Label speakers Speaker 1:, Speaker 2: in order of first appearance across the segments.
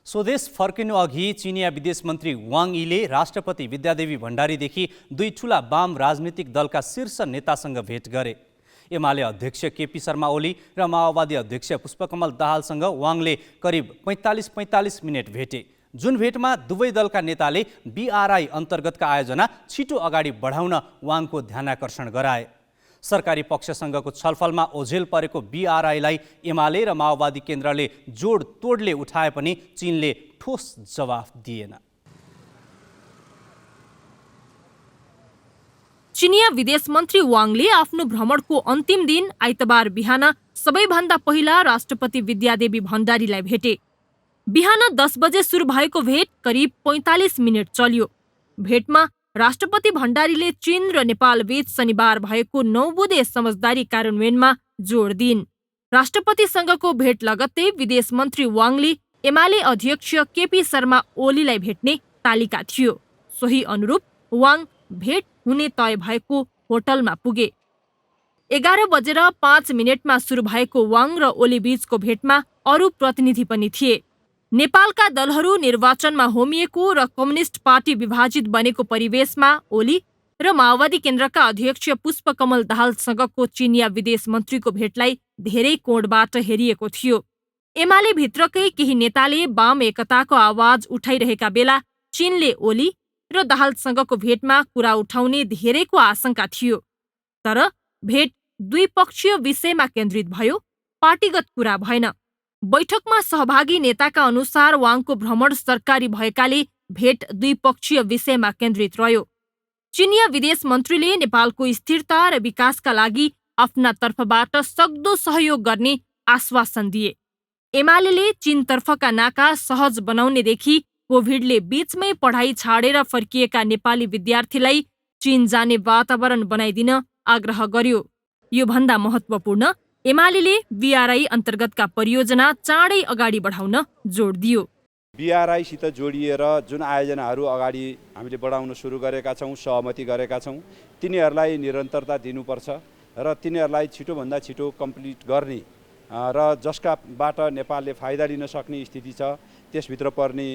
Speaker 1: स्वदेश फर्किनु अघि चिनिया विदेश मन्त्री वाङ यीले राष्ट्रपति विद्यादेवी भण्डारीदेखि दुई ठूला वाम राजनीतिक दलका शीर्ष नेतासँग भेट गरे। एमाले अध्यक्ष केपी शर्मा ओली र माओवादी अध्यक्ष पुष्पकमल दाहालसँग वाङले करिब 45 मिनट भेटे। जुन भेटमा दुवै दलका नेताले बीआरआई अन्तर्गतका आयोजना छिटो अगाडि बढाउन वाङको ध्यानाकर्षण गराए। सरकारी पक्षसँगको छलफलमा ओझेल परेको बीआरआईलाई एमाले र माओवादी केन्द्रले जोड तोडले उठाए पनि चीनले ठोस जवाफ दिएन।
Speaker 2: चिनिया विदेश मन्त्री वाङले आफ्नो भ्रमणको अन्तिम दिन आइतबार बिहान सबैभन्दा पहिला राष्ट्रपति विद्यादेवी भण्डारीलाई भेटे। बिहान 10 बजे सुरु भएको भेट करिब 45 मिनट चल्यो। भेटमा राष्ट्रपति भण्डारीले चीन र नेपाल बीच शनिबार भएको 9 बुँदे समझदारी कार्यान्वयनमा जोड दिइन्। राष्ट्रपतिसँगको भेट लगत्तै विदेश मन्त्री वाङले एमाले अध्यक्ष केपी शर्मा ओलीलाई भेट्ने तालिका थियो। सोही अनुरूप वाङ भेट हुने तय भएको होटलमा पुगे। 11:05 सुरु भएको वाङ र ओली बीचको भेटमा अरू प्रतिनिधि पनि थिए। नेपालका दलहरू निर्वाचनमा होमिएको र कम्युनिस्ट पार्टी विभाजित बनेको परिवेशमा ओली र माओवादी केन्द्रका अध्यक्ष पुष्पकमल दाहालसँगको चिनिया विदेश मन्त्रीको भेटलाई धेरै कोणबाट हेरिएको थियो। एमाले भित्रकै केही नेताले वाम एकताको आवाज उठाइरहेका बेला चीनले ओली र दाहालसँगको भेटमा कुरा उठाउने धेरैको आशंका थियो। तर भेट द्विपक्षीय विषयमा केन्द्रित भयो, पार्टीगत कुरा भएन। बैठकमा सहभागी नेताका अनुसार वाङको भ्रमण सरकारी भएकाले भेट द्विपक्षीय विषयमा केन्द्रित रह्यो। चिनिया विदेश मन्त्रीले नेपालको स्थिरता र विकासका लागि आफ्ना तर्फबाट सक्दो सहयोग गर्ने आश्वासन दिए। एमाले चीनतर्फका नाका सहज बनाउनेदेखि कोभिडले बीचमै पढाइ छाडेर फर्किएका नेपाली विद्यार्थीलाई चीन जाने वातावरण बनाइदिन आग्रह गर्यो। यो भन्दा महत्त्वपूर्ण, एमाले बीआरआई अन्तर्गतका परियोजना चाँडै अगाडि बढाउन जोड दियो।
Speaker 3: बीआरआईसित जोडिएर जुन आयोजनाहरू अगाडि हामीले बढाउन सुरु गरेका छौँ, सहमति गरेका छौँ, तिनीहरूलाई निरन्तरता दिनुपर्छ र तिनीहरूलाई छिटोभन्दा छिटो कम्प्लिट गर्ने र जसकाबाट नेपालले फाइदा लिन सक्ने स्थिति छ। त्यसभित्र पर्ने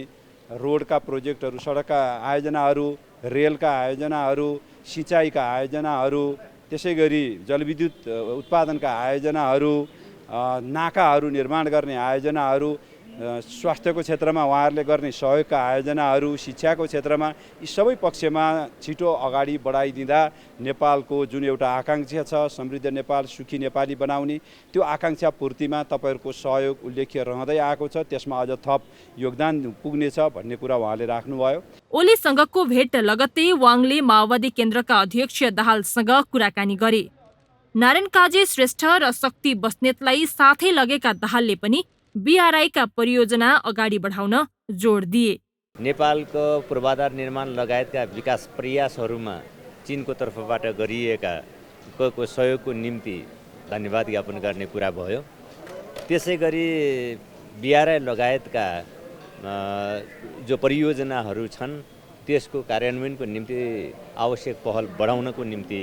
Speaker 3: रोडका प्रोजेक्टहरू, सडकका आयोजनाहरू, रेलका आयोजनाहरू, सिँचाइका आयोजनाहरू, त्यसै गरी जलविद्युत उत्पादनका आयोजनाहरू, नाकाहरू निर्माण गर्ने आयोजनाहरू, स्वास्थ्यको क्षेत्रमा उहाँहरूले गर्ने सहयोगका आयोजनाहरू, शिक्षाको क्षेत्रमा यी सबै पक्षमा छिटो अगाडि बढाइदिँदा नेपालको जुन एउटा आकाङ्क्षा छ, समृद्ध नेपाल, सुखी नेपाली बनाउने, त्यो आकाङ्क्षा पूर्तिमा तपाईँहरूको सहयोग उल्लेख्य रहँदै आएको छ। त्यसमा अझ थप योगदान पुग्नेछ भन्ने कुरा उहाँले राख्नुभयो।
Speaker 2: ओलीसँगको भेट लगत्तै वाङले माओवादी केन्द्रका अध्यक्ष दाहालसँग कुराकानी गरे। नारायण काजी श्रेष्ठ र शक्ति बस्नेतलाई साथै लगेका दाहालले पनि बीआरआईका परियोजना अगाडि बढाउन जोड दिए।
Speaker 4: नेपालको पूर्वाधार निर्माण लगायतका विकास प्रयासहरूमा चीनको तर्फबाट गरिएका सहयोगको निम्ति धन्यवाद ज्ञापन गर्ने कुरा भयो। त्यसै गरी बीआरआई लगायतका जो परियोजनाहरू छन् त्यसको कार्यान्वयनको निम्ति आवश्यक पहल बढाउनको निम्ति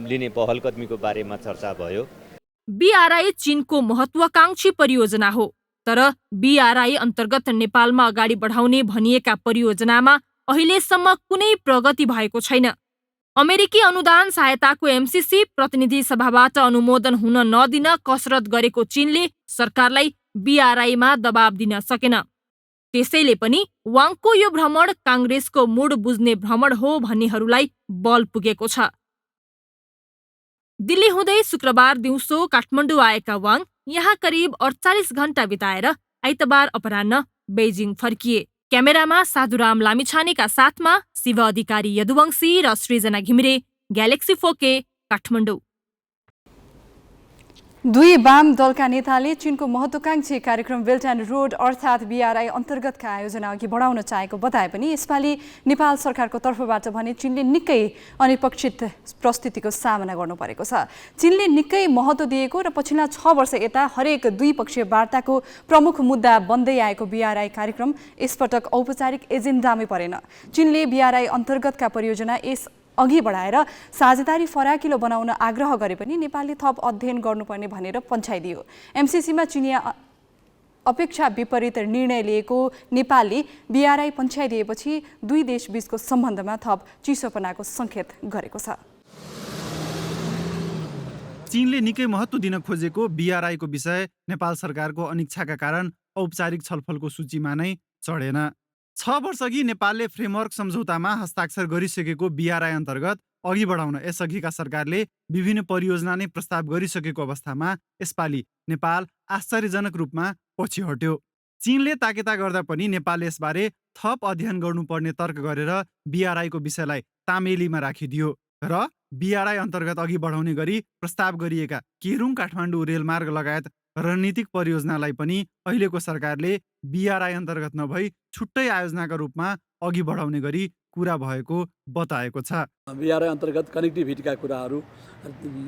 Speaker 4: लिने पहल कदमीको बारेमा चर्चा भयो।
Speaker 2: बीआरआई चीनको महत्वाकांक्षी परियोजना हो, तर बीआरआई अन्तर्गत नेपालमा अगाडि बढाउने भनिएका परियोजनामा अहिलेसम्म कुनै प्रगति भएको छैन। अमेरिकी अनुदान सहायताको एमसीसी प्रतिनिधि सभाबाट अनुमोदन हुन नदिन कसरत गरेको चीनले सरकारलाई बीआरआईमा दबाब दिन सकेन। त्यसैले पनि वाङको यो भ्रमण काङ्ग्रेसको मुड बुझ्ने भ्रमण हो भन्नेहरूलाई बल पुगेको छ। दिल्ली हुँदै शुक्रबार दिउँसो काठमाडौँ आएका वाङ यहाँ करिब 48 घण्टा बिताएर आइतबार अपराह्न बेजिङ फर्किए। क्यामेरामा साधुराम लामिछानेका साथमा शिव अधिकारी यदुवंशी र सृजना घिमिरे, ग्यालेक्सी 4K, काठमाडौँ।
Speaker 5: दुई वाम दलका नेताले चीनको महत्वाकांक्षी कार्यक्रम बेल्ट एन्ड रोड अर्थात् बीआरआई अन्तर्गतका आयोजना अघि बढाउन चाहेको बताए पनि यसपालि नेपाल सरकारको तर्फबाट भने चीनले निकै अनिरीक्षित परिस्थितिको सामना गर्नु परेको छ। चीनले निकै महत्त्व दिएको र पछिल्ला 6 वर्ष यता हरेक द्विपक्षीय वार्ताको प्रमुख मुद्दा बन्दै आएको बीआरआई कार्यक्रम यसपटक औपचारिक एजेन्डामै परेन। चीनले बीआरआई अन्तर्गतका परियोजना यस अघि बढाएर साझेदारी फराकिलो बनाउन आग्रह गरे पनि नेपालले थप अध्ययन गर्नुपर्ने भनेर पन्छाइदियो। एमसीसीमा चिनिया अपेक्षा विपरीत निर्णय लिएको नेपालले BRI पन्छ्याइदिएपछि दुई देशबीचको सम्बन्धमा थप चिसोपनाको सङ्केत गरेको छ।
Speaker 6: चीनले निकै महत्त्व दिन खोजेको BRI को विषय नेपाल सरकारको अनिच्छाका कारण औपचारिक छलफलको सूचीमा नै चढेन। 6 वर्षअघि नेपालले फ्रेमवर्क सम्झौतामा हस्ताक्षर गरिसकेको BRI अन्तर्गत अघि बढाउन यसअघिका सरकारले विभिन्न परियोजना नै प्रस्ताव गरिसकेको अवस्थामा यसपालि नेपाल आश्चर्यजनक रूपमा पछि हट्यो। चीनले ताकेता गर्दा पनि नेपालले यसबारे थप अध्ययन गर्नुपर्ने तर्क गरेर BRI को विषयलाई तामेलीमा राखिदियो र BRI अन्तर्गत अघि बढाउने गरी प्रस्ताव गरिएका केरुङ काठमाडौँ रेलमार्ग लगायत रणनीतिक परियोजनालाई पनि अहिलेको सरकारले BRI अन्तर्गत नभई छुट्टै आयोजनाका रूपमा अघि बढाउने गरी कुरा भएको बताएको छ।
Speaker 7: BRI अन्तर्गत कनेक्टिभिटीका कुराहरू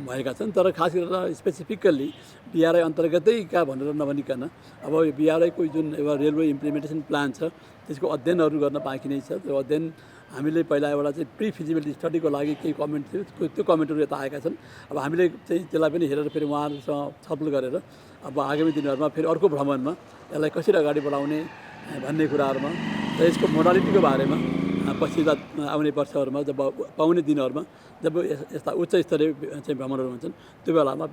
Speaker 7: भएका छन्, तर खास गरेर स्पेसिफिकल्ली BRI अन्तर्गतैका भनेर नभनिकन अब यो BRI को जुन एउटा रेलवे इम्प्लिमेन्टेसन प्लान छ त्यसको अध्ययनहरू गर्न बाँकी नै छ। त्यो अध्ययन हामीले पहिला एउटा चाहिँ प्री फिजिबिलिटी स्टडीको लागि केही कमेन्ट थियो, त्यो कमेन्टहरू यता आएका छन्। अब हामीले चाहिँ त्यसलाई पनि हेरेर फेरि उहाँहरूसँग छलफल गरेर अब आगामी दिनहरूमा फेरि अर्को भ्रमणमा यसलाई कसरी अगाडि बढाउने भन्ने कुराहरूमा र यसको मोडालिटीको बारेमा पछिल्ला आउने वर्षहरूमा जब पाउने दिनहरूमा जब यस्ता उच्च स्तरीय चाहिँ भ्रमणहरू हुन्छन् त्यो बेलामा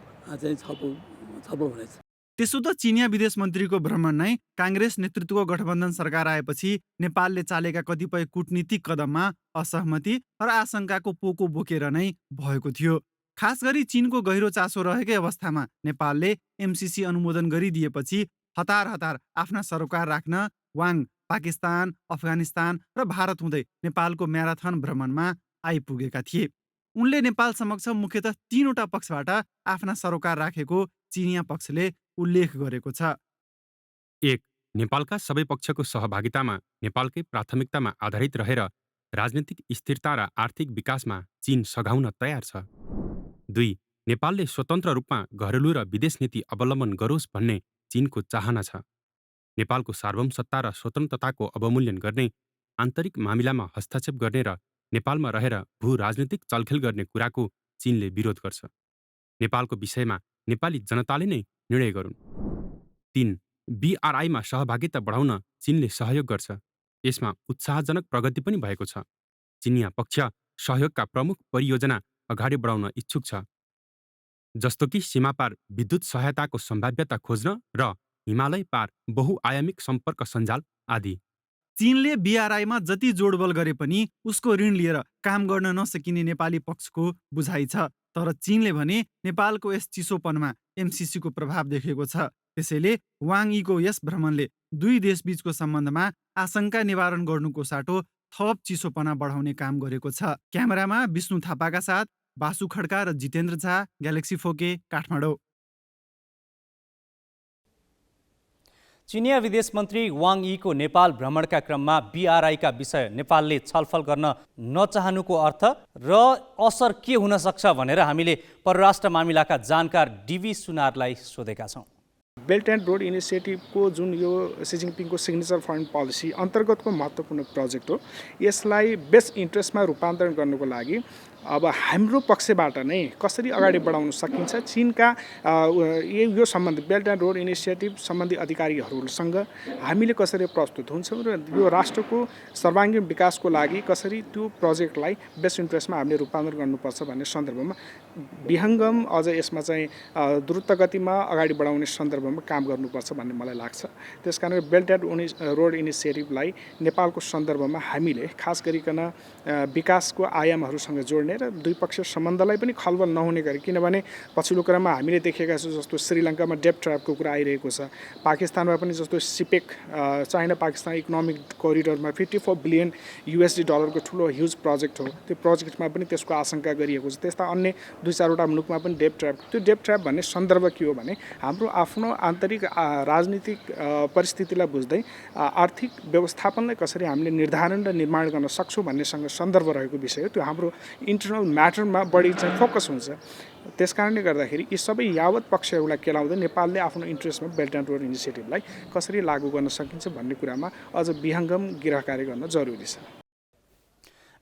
Speaker 7: चाहिँ छलफल हुनेछ।
Speaker 6: त्यसो त चिनिया विदेश मन्त्रीको भ्रमण नै काङ्ग्रेस नेतृत्वको गठबन्धन सरकार आएपछि नेपालले चालेका कतिपय कूटनीतिक कदममा असहमति र आशंकाको पोको बोकेर नै भएको थियो। खास गरी चीनको गहिरो चासो रहेकै अवस्थामा नेपालले MCC अनुमोदन गरिदिएपछि हतार हतार आफ्ना सरोकार राख्न वाङ पाकिस्तान, अफगानिस्तान र भारत हुँदै नेपालको म्याराथन भ्रमणमा आइपुगेका थिए। उनले नेपाल समक्ष मुख्यतः 3वटा पक्षबाट आफ्ना सरोकार राखेको चिनिया पक्षले उल्लेख गरेको छ।
Speaker 8: 1. नेपालका सबै पक्षको सहभागितामा नेपालकै प्राथमिकतामा आधारित रहेर राजनीतिक स्थिरता र आर्थिक विकासमा चीन सघाउन तयार छ। 2. नेपालले स्वतन्त्र रूपमा घरेलु र विदेश नीति अवलम्बन गरोस् भन्ने चीनको चाहना छ। नेपालको सार्वभौमसत्ता र स्वतन्त्रताको अवमूल्यन गर्ने, आन्तरिक मामिलामा हस्तक्षेप गर्ने र नेपालमा रहेर भू राजनीतिक चलखेल गर्ने कुराको चीनले विरोध गर्छ। नेपालको विषयमा नेपाली जनताले नै निर्णय गरून्। 3. BRI मा सहभागिता बढाउन चीनले सहयोग गर्छ। यसमा उत्साहजनक प्रगति पनि भएको छ। चिनिया पक्ष सहयोगका प्रमुख परियोजना अगाडि बढाउन इच्छुक छ, जस्तो कि सीमापार विद्युत सहायताको सम्भाव्यता खोज्न र हिमालय पार बहुआयामिक सम्पर्क सञ्जाल आदि।
Speaker 6: चीनले BRI मा जति जोडबल गरे पनि उसको ऋण लिएर काम गर्न नसकिने नेपाली पक्षको बुझाइ छ। तर चीनले भने नेपालको यस चिसोपनमा MCC को प्रभाव देखेको छ। त्यसैले वाङ यीको यस भ्रमणले दुई देशबीचको सम्बन्धमा आशंका निवारण गर्नुको साटो थप चिसोपना बढाउने काम गरेको छ। क्यामेरामा विष्णु थापाका साथ बासु खड्का र जितेन्द्र झा, ग्यालेक्सी फोके, काठमाडौँ।
Speaker 1: चिनिया विदेश मन्त्री वाङ यीको नेपाल भ्रमणका क्रममा BRI का विषय नेपालले छलफल गर्न नचाहनुको अर्थ र असर के हुन सक्छ भनेर हामीले परराष्ट्र मामिलाका जानकार DV सुनारलाई सोधेका छौँ।
Speaker 9: बेल्ट एन्ड रोड इनिसिएटिभको जुन यो सी जिनपिङको सिग्नेचर फरेन पोलिसी अन्तर्गतको महत्त्वपूर्ण प्रोजेक्ट हो, यसलाई बेस्ट इन्ट्रेस्टमा रूपान्तरण गर्नुको लागि अब हाम्रो पक्षबाट नै कसरी अगाडि बढाउन सकिन्छ, चीनका यो सम्बन्धी बेल्ट एन्ड रोड इनिसिएटिभ सम्बन्धी अधिकारीहरूसँग हामीले कसरी प्रस्तुत हुन्छौँ र यो राष्ट्रको सर्वाङ्गीण विकासको लागि कसरी त्यो प्रोजेक्टलाई बेस्ट इन्ट्रेस्टमा हामीले रूपान्तरण गर्नुपर्छ भन्ने सन्दर्भमा विहङ्गम अझ यसमा चाहिँ द्रुत गतिमा अगाडि बढाउने सन्दर्भमा काम गर्नुपर्छ भन्ने मलाई लाग्छ। त्यसकारण बेल्ट एन्ड रोड इनिसिएटिभलाई नेपालको सन्दर्भमा हामीले खास गरिकन विकासको आयामहरूसँग जोड्ने र द्विपक्षीय सम्बन्धलाई पनि खलबल नहुने गरी, किनभने पछिल्लो क्रममा हामीले देखेका छौँ जस्तो श्रीलङ्कामा डेब्ट ट्र्यापको कुरा आइरहेको छ, पाकिस्तानमा पनि जस्तो सिपेक चाइना पाकिस्तान इकोनोमिक कोरिडोरमा $54 बिलियन को ठुलो ह्युज प्रोजेक्ट हो। त्यो प्रोजेक्टमा पनि त्यसको आशंका गरिएको छ। त्यस्ता अन्य 2-4वटा मुलुकमा पनि डेब्ट ट्र्याप। त्यो डेब्ट ट्र्याप भन्ने सन्दर्भ के हो भने हाम्रो आफ्नो आन्तरिक राजनीतिक परिस्थितिलाई बुझ्दै आर्थिक व्यवस्थापनलाई कसरी हामीले निर्धारण र निर्माण गर्न सक्छौँ भन्नेसँग सन्दर्भ रहेको विषय हो। त्यो हाम्रो इन्टरनल म्याटरमा बढी चाहिँ फोकस हुन्छ। त्यसकारणले गर्दाखेरि यी सबै यावत पक्षहरूलाई केलाउँदै नेपालले आफ्नो इन्ट्रेस्टमा बेल्ट एन्ड रोड इनिसिएटिभलाई कसरी लागू गर्न सकिन्छ भन्ने कुरामा अझ विहङ्गम गृह कार्य गर्न जरुरी छ।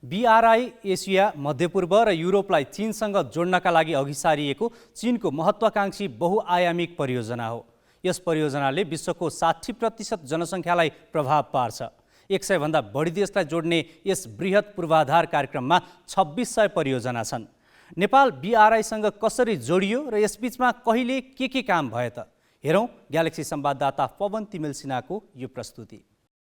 Speaker 1: BRI एसिया, मध्यपूर्व र युरोपलाई चीनसँग जोड्नका लागि अघि सारिएको चीनको महत्त्वाकांक्षी बहुआयामिक परियोजना हो। यस परियोजनाले विश्वको 60% जनसङ्ख्यालाई प्रभाव पार्छ। 100 भन्दा बढी देशलाई जोड्ने यस बृहत पूर्वाधार कार्यक्रममा 2600 परियोजना छन्। नेपाल BRI-सँग कसरी जोडियो र यसबीचमा कहिले के काम भए त? हेरौँ ग्यालेक्सी संवाददाता पवन तिमेल सिन्हाको यो प्रस्तुति।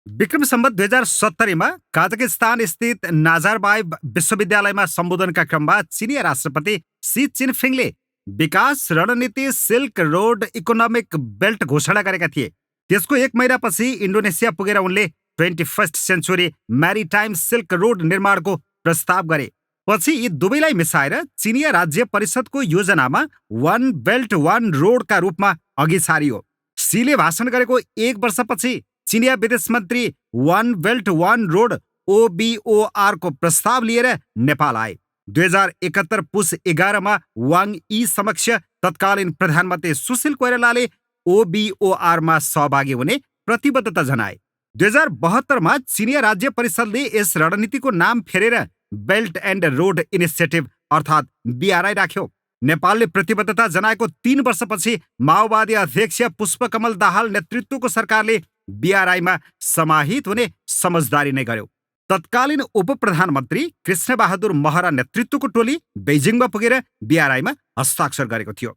Speaker 10: विक्रम सम्वत 2070 काजाकिस्तान स्थित नाजारबायेव विश्वविद्यालयमा सम्बोधनका क्रममा चिनिया राष्ट्रपति सी चिनफिङले विकास रणनीति सिल्क रोड इकोनोमिक बेल्ट घोषणा गरेका थिए। त्यसको 1 महिनापछि इन्डोनेसिया पुगेर उनले 21st सेन्चुरी म्यारिटाइम सिल्क रोड निर्माणको प्रस्ताव गरे। पछि यी दुवैलाई मिसाएर चिनिया राज्य परिषदको योजनामा वन बेल्ट वन रोडका रूपमा अघि सारियो। सीले भाषण गरेको 1 वर्षपछि चिनिया विदेश मन्त्री वन बेल्ट वन रोड OBOR को प्रस्ताव लिएर नेपाल आए। 2071 पुस 11 वाङ यी समक्ष तत्कालीन प्रधानमन्त्री सुशील कोइरालाले OBOR सहभागी हुने प्रतिबद्धता जनाए। 2072 चिनिया राज्य परिषदले यस रणनीतिको नाम फेरेर बेल्ट एन्ड रोड इनिसिएटिभ अर्थात् BRI राख्यो। नेपालले प्रतिबद्धता जनाएको 3 वर्षपछि माओवादी अध्यक्ष पुष्पकमल दाहाल नेतृत्वको सरकारले BRI समाहित हुने समझदारी नै गर्यो। तत्कालीन उप प्रधानमन्त्री कृष्णबहादुर महरा नेतृत्वको टोली बेजिङमा पुगेर BRI हस्ताक्षर गरेको थियो।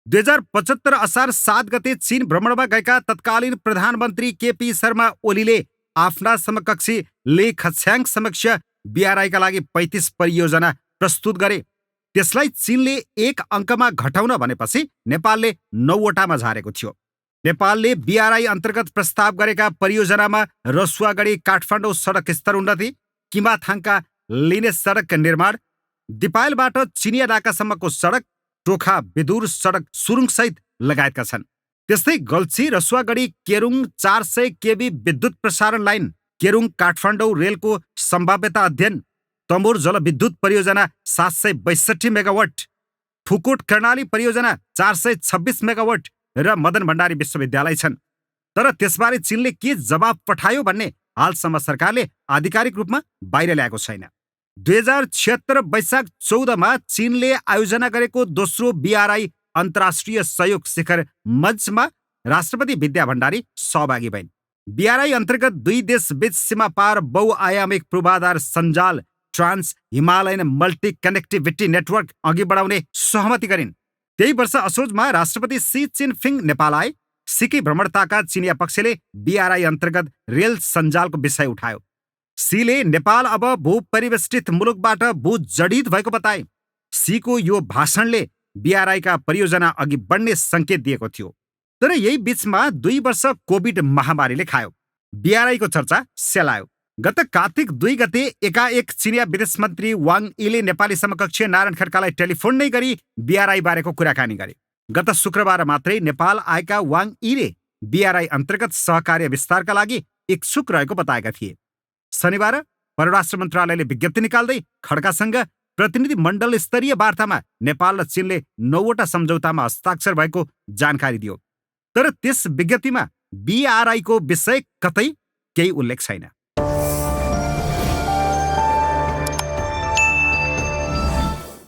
Speaker 10: 2075 असार 7 गते चीन भ्रमणमा गएका तत्कालीन प्रधानमन्त्री KP शर्मा ओलीले आफ्ना समकक्षी ले खछ्याङ समक्ष BRI का लागि 35 परियोजना प्रस्तुत गरे। त्यसलाई चीनले 1 अङ्कमा घटाउन भनेपछि नेपालले 9 वटामा झारेको थियो। नेपालले BRI अन्तर्गत प्रस्ताव गरेका परियोजनामा रसुवागढी काठमाडौँ सडक स्तर उन्नति, किमाथाङका लिने सडक निर्माण, दिपायलबाट चिनिया नाकासम्मको सडक, टोखा विदुर सडक सुरुङसहित लगायतका छन्। त्यस्तै गल्छी रसुवागढी केरुङ 400 kV विद्युत प्रसारण लाइन, केरुङ काठमाडौँ रेलको सम्भाव्यता अध्ययन, तमोर जलविद्युत परियोजना 762 मेगावाट, फुकोट कर्णाली परियोजना 426 मेगावाट र मदन भण्डारी विश्वविद्यालय छन्। तर त्यसबारे चीनले के जवाब पठायो भन्ने हालसम्म सरकारले आधिकारिक रूपमा बाहिर ल्याएको छैन। 2076 वैशाख 14 चीनले आयोजना गरेको दोस्रो BRI अन्तर्राष्ट्रिय सहयोग शिखर मञ्चमा राष्ट्रपति विद्या भण्डारी सहभागी भइन्। BRI अन्तर्गत 2 देशबीच सीमा पार बहुआयामिक पूर्वाधार सञ्जाल trans Himalayan multi connectivity network अघि बढाउने सहमति गरिन्। त्यही वर्ष असोजमा राष्ट्रपति सी चिनफिङ नेपाल आए। सीकै भ्रमणताका चिनिया पक्षले BRI अन्तर्गत रेल सञ्जालको विषय उठायो। सीले नेपाल अब भूपरिवेष्टित मुलुकबाट भूजडित भएको बताए। सीको यो भाषणले BRI का परियोजना अघि बढ्ने सङ्केत दिएको थियो। तर यही बीचमा 2 वर्ष कोभिड महामारीले खायो। BRI को चर्चा सेलायो। गत कार्तिक 2 गते एकाएक चिनिया विदेश मन्त्री वाङ यीले नेपाली समकक्ष नारायण खड्कालाई टेलिफोन नै गरी BRI बारेको कुराकानी गरे। गत शुक्रबार मात्रै नेपाल आएका वाङ यीले BRI अन्तर्गत सहकार्य विस्तारका लागि इच्छुक रहेको बताएका थिए। शनिबार परराष्ट्र मन्त्रालयले विज्ञप्ति निकाल्दै खड्कासँग प्रतिनिधि मण्डल स्तरीय वार्तामा नेपाल र चीनले 9 वटा सम्झौतामा हस्ताक्षर भएको जानकारी दियो। तर त्यस विज्ञप्तिमा BRI को विषय कतै केही उल्लेख छैन।